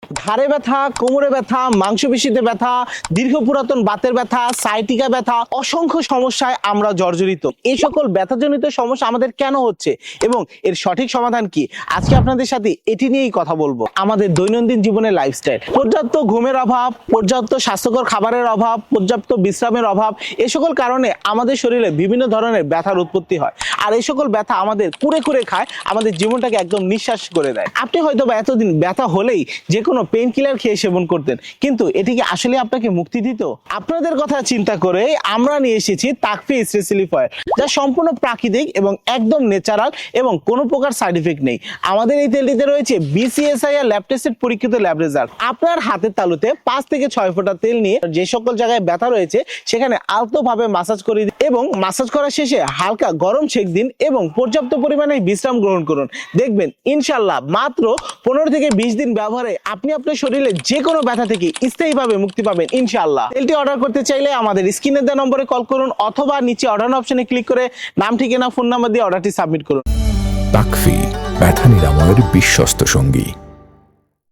ঘাড়ে ব্যথা, কোমরে ব্যথা, মাংসপেশিতে ব্যথা, দীর্ঘ পুরাতন বাতের ব্যথা, সাইটিকা ব্যথা, অসংখ্য সমস্যায় আমরা জর্জরিত। এই সকল ব্যথাজনিত সমস্যা আমাদের কেন হচ্ছে এবং এর সঠিক সমাধান কি, আজকে আপনাদের সাথে এটি নিয়েই কথা বলবো। আমাদের দৈনন্দিন জীবনের লাইফস্টাইল, পর্যাপ্ত ঘুমের অভাব, পর্যাপ্ত স্বাস্থ্যকর খাবারের অভাব, পর্যাপ্ত বিশ্রামের অভাব, এ সকল কারণে আমাদের শরীরে বিভিন্ন ধরনের ব্যথার উৎপত্তি হয়। আর এই সকল ব্যথা আমাদের কুড়ে কুড়ে খায়, আমাদের জীবনটাকে একদম নিঃশ্বাস করে দেয়। আপনি হয়তো বা এতদিন ব্যথা হলেই যে কোনো পেইন কিলার খেয়ে সেবন করতেন, কিন্তু এটি কি আসলে আপনাকে মুক্তি দিত? আপনাদের কথা চিন্তা করে আমরা নিয়ে এসেছি তাকফি স্ট্রেস রিলিফ অয়েল, যা সম্পূর্ণ প্রাকৃতিক এবং একদম ন্যাচারাল এবং কোনো প্রকার সাইড ইফেক্ট নেই। আমাদের এই তেলটিতে রয়েছে বিসিএসআইআর ল্যাব টেস্টেড পরীক্ষিত ল্যাব রেজাল্ট। আপনার হাতের তালুতে 5 থেকে 6 ফোঁটা তেল নিয়ে যে সকল জায়গায় ব্যথা রয়েছে সেখানে আলতোভাবে মাসাজ করে দিন এবং মাসাজ করার শেষে হালকা গরম সেক দিন এবং পর্যাপ্ত পরিমাণে বিশ্রাম গ্রহণ করুন। দেখবেন ইনশাআল্লাহ মাত্র 15 থেকে 20 দিন ব্যবহারে আপনি আপনার শরীরে যে কোনো ব্যথা থেকে স্থায়ীভাবে মুক্তি পাবেন ইনশাআল্লাহ। তেলটি অর্ডার করতে চাইলে আমাদের স্ক্রিনে দেওয়া নম্বরে কল করুন অথবা নিচে অর্ডার অপশনে ক্লিক করে নাম, ঠিকানা, ফোন নাম্বার দিয়ে অর্ডারটি সাবমিট করুন। তাকফি, ব্যথা নিরাময়ের বিশ্বস্ত সঙ্গী।